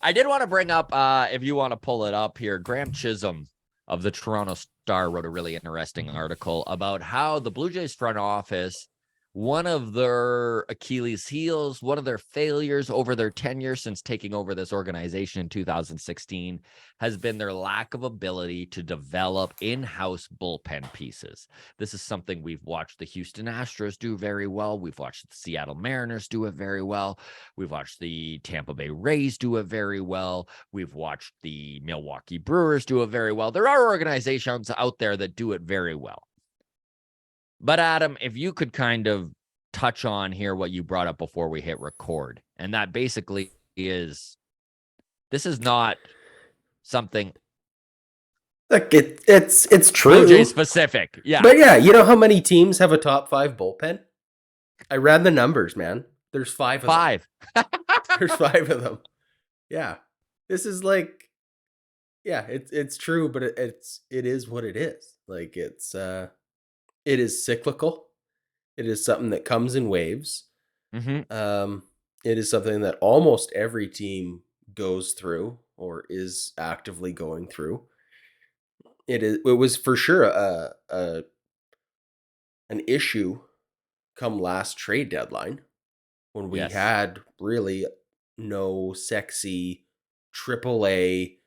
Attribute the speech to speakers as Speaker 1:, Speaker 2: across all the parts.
Speaker 1: I did want to bring up, if you want to pull it up here, Graham Chisholm of the Toronto Star wrote a really interesting article about how the Blue Jays front office, one of their Achilles heels, one of their failures over their tenure since taking over this organization in 2016 has been their lack of ability to develop in-house bullpen pieces. This is something we've watched the Houston Astros do very well. We've watched the Seattle Mariners do it very well. We've watched the Tampa Bay Rays do it very well. We've watched the Milwaukee Brewers do it very well. There are organizations out there that do it very well. But Adam, if you could kind of touch on here what you brought up before we hit record, and that basically is, this is not something
Speaker 2: Like it's true.
Speaker 1: Blue Jay specific. Yeah.
Speaker 2: But yeah, you know how many teams have a top 5 bullpen? I ran the numbers, man. There's 5 of them. There's 5 of them. Yeah. This is like, yeah, it's true, but it is what it is. Like it is cyclical. It is something that comes in waves.
Speaker 1: Mm-hmm.
Speaker 2: It is something that almost every team goes through or is actively going through. It was for sure an issue come last trade deadline when we had really no sexy AAA,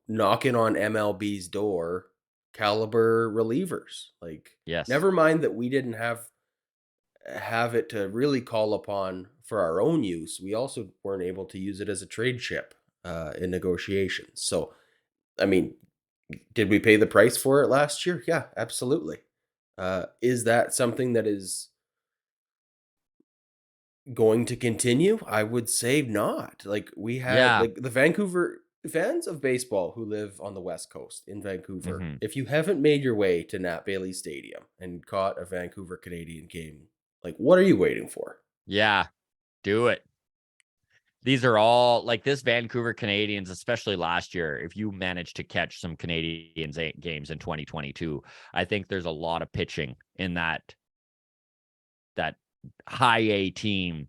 Speaker 2: knocking on MLB's door caliber relievers. Like, never mind that we didn't have it to really call upon for our own use. We also weren't able to use it as a trade chip in negotiations. So, I mean, did we pay the price for it last year? Yeah, absolutely. Is that something that is going to continue? I would say not. Like, we had like the Vancouver fans of baseball who live on the West Coast in Vancouver.
Speaker 1: Mm-hmm.
Speaker 2: If you haven't made your way to Nat Bailey Stadium and caught a Vancouver Canadian game, like, what are you waiting for?
Speaker 1: Yeah, do it. These are all like this Vancouver Canadians, especially last year. If you managed to catch some Canadians games in 2022, I think there's a lot of pitching in that high A team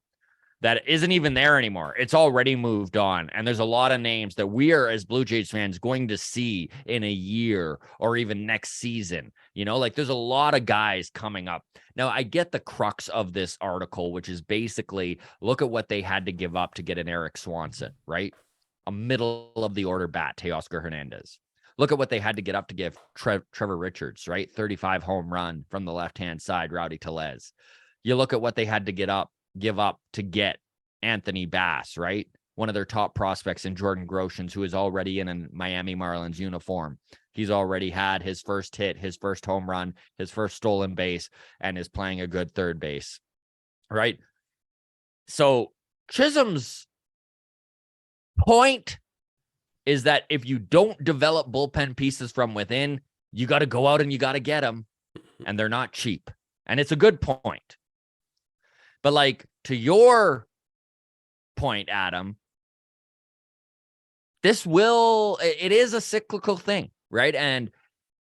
Speaker 1: that isn't even there anymore. It's already moved on. And there's a lot of names that we are, as Blue Jays fans, going to see in a year or even next season. Like there's a lot of guys coming up. Now, I get the crux of this article, which is basically look at what they had to give up to get an Eric Swanson, right? A middle of the order bat, Teoscar Hernandez. Look at what they had to get up to give Trevor Richards, right? 35 home run from the left-hand side, Rowdy Tellez. You look at what they had to give up to get Anthony Bass, right? One of their top prospects in Jordan Groshans, who is already in a Miami Marlins uniform. He's already had his first hit, his first home run, his first stolen base, and is playing a good third base, right? So Chisholm's point is that if you don't develop bullpen pieces from within, you got to go out and you got to get them, and they're not cheap. And it's a good point. But like, to your point, Adam, it is a cyclical thing, right? And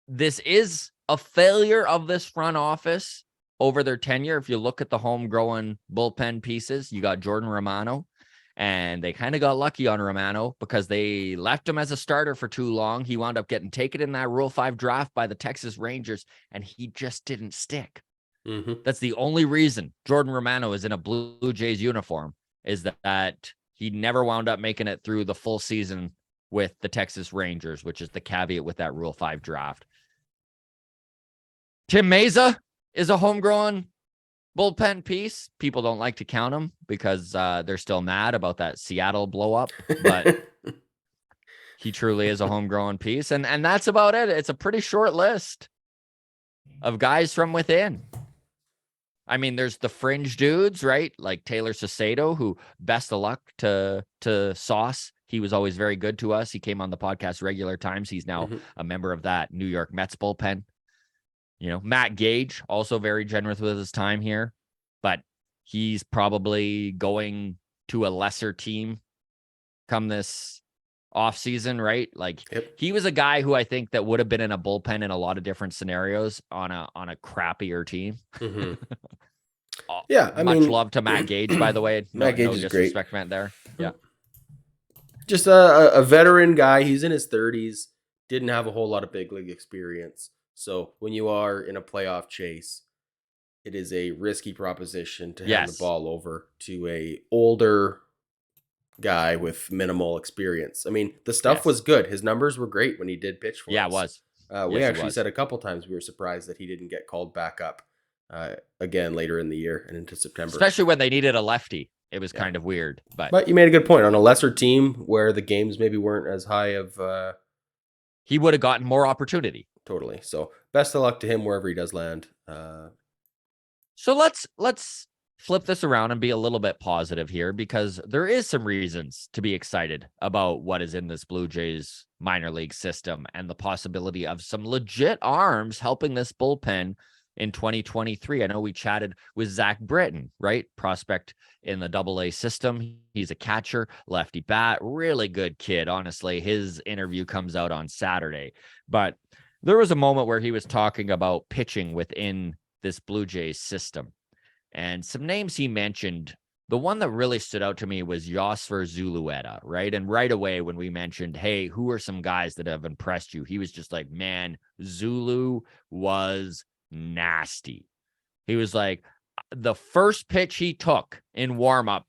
Speaker 1: this is a failure of this front office over their tenure. If you look at the homegrown bullpen pieces, you got Jordan Romano, and they kind of got lucky on Romano because they left him as a starter for too long. He wound up getting taken in that Rule 5 draft by the Texas Rangers, and he just didn't stick.
Speaker 2: Mm-hmm.
Speaker 1: That's the only reason Jordan Romano is in a Blue Jays uniform, is that he never wound up making it through the full season with the Texas Rangers, which is the caveat with that Rule 5 draft. Tim Meza is a homegrown bullpen piece. People don't like to count him because they're still mad about that Seattle blow up, but he truly is a homegrown piece. And that's about it. It's a pretty short list of guys from within. I mean, there's the fringe dudes, right? Like Taylor Saucedo, who, best of luck to Sauce. He was always very good to us. He came on the podcast regular times. He's now a member of that New York Mets bullpen. Matt Gage, also very generous with his time here, but he's probably going to a lesser team come this offseason, right? Like, he was a guy who I think that would have been in a bullpen in a lot of different scenarios on a crappier team.
Speaker 2: Mm-hmm. Yeah,
Speaker 1: much love to Matt Gage, by the way.
Speaker 2: Matt Gage is
Speaker 1: disrespect meant there. Yeah.
Speaker 2: Just a veteran guy. He's in his 30s. Didn't have a whole lot of big league experience. So when you are in a playoff chase, it is a risky proposition to hand the
Speaker 1: Yes.
Speaker 2: ball over to a older guy with minimal experience. I mean, the stuff was good. His numbers were great when he did pitch for us.
Speaker 1: Yeah, it was.
Speaker 2: We
Speaker 1: Yes, it
Speaker 2: actually
Speaker 1: was.
Speaker 2: said a couple times we were surprised that he didn't get called back up again later in the year and into September.
Speaker 1: Especially when they needed a lefty. It was kind of weird.
Speaker 2: But you made a good point. On a lesser team where the games maybe weren't as high of...
Speaker 1: he would have gotten more opportunity.
Speaker 2: Totally. So best of luck to him wherever he does land.
Speaker 1: So let's flip this around and be a little bit positive here, because there is some reasons to be excited about what is in this Blue Jays minor league system and the possibility of some legit arms helping this bullpen in 2023. I know we chatted with Zach Britton, right? Prospect in the AA system. He's a catcher, lefty bat, really good kid. Honestly, his interview comes out on Saturday, but there was a moment where he was talking about pitching within this Blue Jays system. And some names he mentioned, the one that really stood out to me was Yosfer Zulueta, right? And right away when we mentioned, hey, who are some guys that have impressed you? He was just like, man, Zulu was nasty. He was like, the first pitch he took in warm-up,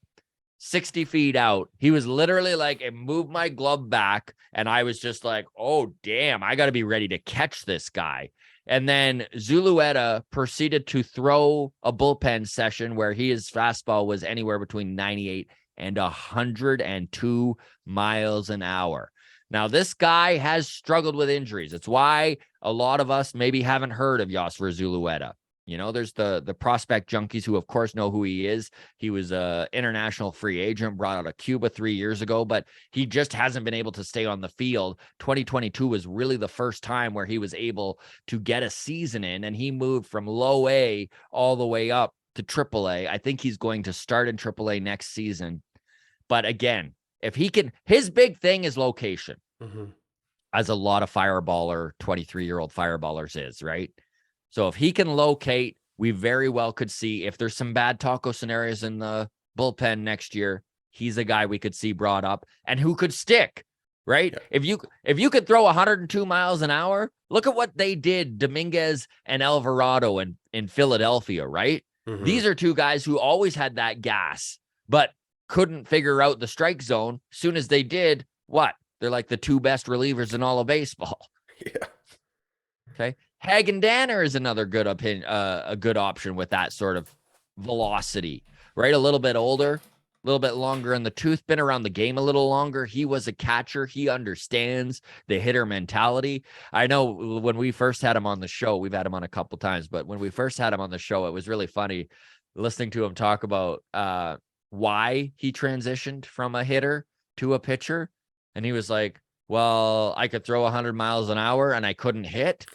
Speaker 1: 60 feet out, he was literally like, it moved my glove back. And I was just like, oh, damn, I got to be ready to catch this guy. And then Zulueta proceeded to throw a bullpen session where his fastball was anywhere between 98 and 102 miles an hour. Now, this guy has struggled with injuries. It's why a lot of us maybe haven't heard of Yosfer Zulueta. You know, there's the prospect junkies who, of course, know who he is. He was an international free agent, brought out of Cuba 3 years ago, but he just hasn't been able to stay on the field. 2022 was really the first time where he was able to get a season in, and he moved from low A all the way up to triple A. I think he's going to start in triple A next season. But again, if he can, his big thing is location, as a lot of 23-year-old fireballers is, right? So if he can locate, we very well could see, if there's some bad taco scenarios in the bullpen next year, he's a guy we could see brought up and who could stick, right? Yeah. If you could throw 102 miles an hour, look at what they did, Dominguez and Alvarado in Philadelphia, right? These are two guys who always had that gas, but couldn't figure out the strike zone. Soon as they did, what? They're like the two best relievers in all of baseball.
Speaker 2: Yeah.
Speaker 1: Okay. Hagen Danner is another good opinion, a good option with that sort of velocity, right? A little bit older, a little bit longer in the tooth, been around the game a little longer. He was a catcher. He understands the hitter mentality. I know when we first had him on the show, we've had him on a couple times, but when we first had him on the show, it was really funny listening to him talk about why he transitioned from a hitter to a pitcher. And he was like, well, I could throw 100 miles an hour and I couldn't hit.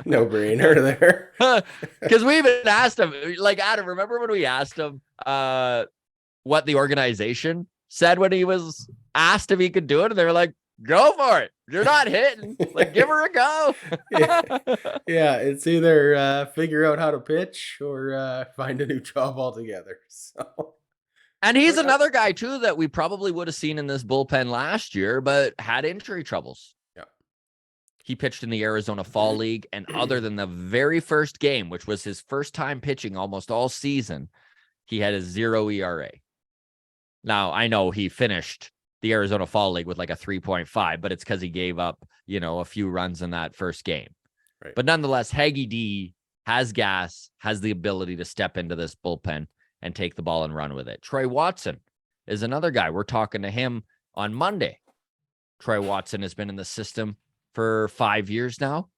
Speaker 2: No brainer there.
Speaker 1: Because we even asked him, like, Adam, remember when we asked him what the organization said when he was asked if he could do it? And they were like, go for it. You're not hitting. Like, give her a go.
Speaker 2: Yeah, it's either figure out how to pitch or find a new job altogether. So.
Speaker 1: And he's another guy, too, that we probably would have seen in this bullpen last year, but had injury troubles.
Speaker 2: Yeah.
Speaker 1: He pitched in the Arizona Fall League, and other than the very first game, which was his first time pitching almost all season, he had a 0 ERA. Now, I know he finished the Arizona Fall League with like a 3.5, but it's because he gave up, a few runs in that first game.
Speaker 2: Right.
Speaker 1: But nonetheless, Haggy D has gas, has the ability to step into this bullpen and take the ball and run with it. Troy Watson is another guy. We're talking to him on Monday. Troy Watson has been in the system for 5 years now.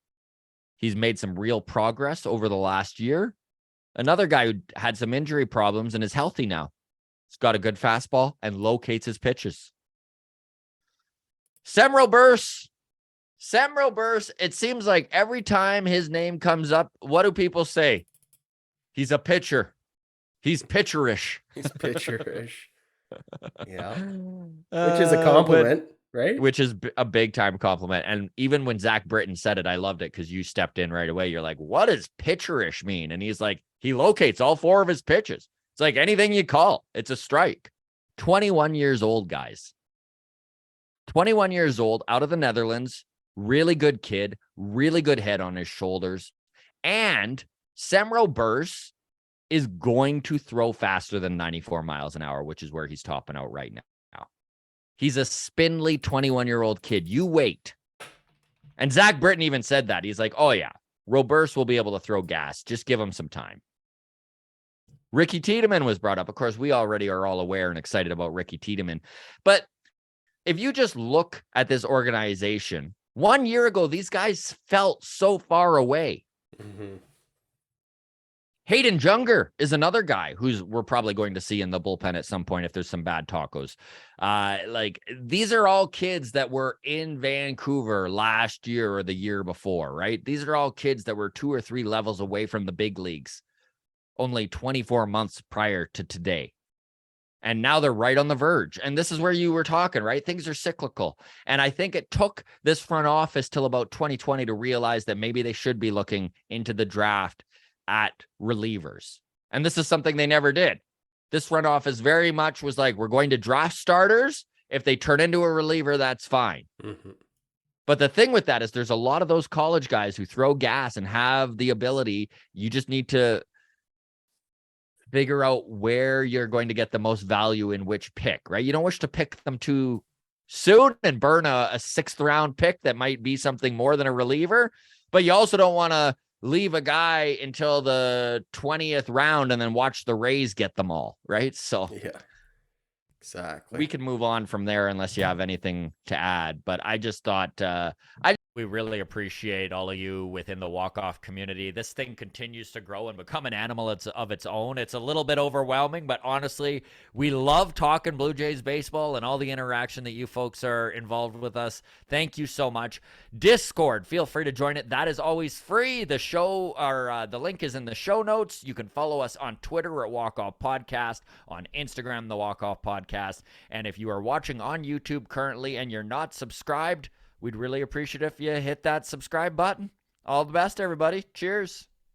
Speaker 1: He's made some real progress over the last year. Another guy who had some injury problems and is healthy now. He's got a good fastball and locates his pitches. Semro Burse. It seems like every time his name comes up, what do people say? He's a pitcher. He's pitcherish.
Speaker 2: He's pitcherish. Yeah. Which is a compliment, right?
Speaker 1: Which is a big time compliment. And even when Zach Britton said it, I loved it because you stepped in right away. You're like, what does pitcherish mean? And he's like, he locates all 4 of his pitches. It's like anything you call, it's a strike. 21 years old, guys. 21 years old, out of the Netherlands, really good kid, really good head on his shoulders. And Semro Burse is going to throw faster than 94 miles an hour, which is where he's topping out right now. He's a spindly 21-year-old kid. You wait. And Zach Britton even said that. He's like, oh, yeah, Roberts will be able to throw gas. Just give him some time. Ricky Tiedemann was brought up. Of course, we already are all aware and excited about Ricky Tiedemann. But if you just look at this organization, 1 year ago, these guys felt so far away. Mm-hmm. Hayden Junger is another guy who's we're probably going to see in the bullpen at some point if there's some bad tacos. Like these are all kids that were in Vancouver last year or the year before, right? These are all kids that were 2 or 3 levels away from the big leagues only 24 months prior to today. And now they're right on the verge. And this is where you were talking, right? Things are cyclical. And I think it took this front office till about 2020 to realize that maybe they should be looking into the draft at relievers. And this is something they never did. This front office very much was like, we're going to draft starters. If they turn into a reliever, that's fine. Mm-hmm. But the thing with that is there's a lot of those college guys who throw gas and have the ability. You just need to figure out where you're going to get the most value in which pick, right? You don't wish to pick them too soon and burn a 6th round pick that might be something more than a reliever, but you also don't want to leave a guy until the 20th round and then watch the Rays get them all, right? So
Speaker 2: yeah, exactly.
Speaker 1: We can move on from there unless you have anything to add, but I just thought we really appreciate all of you within the walk-off community. This thing continues to grow and become an animal of its own. It's a little bit overwhelming, but honestly, we love talking Blue Jays baseball and all the interaction that you folks are involved with us. Thank you so much. Discord, feel free to join it. That is always free. The show or the link is in the show notes. You can follow us on Twitter at Walk Off Podcast, on Instagram, the Walk Off Podcast. And if you are watching on YouTube currently and you're not subscribed, we'd really appreciate if you hit that subscribe button. All the best, everybody. Cheers.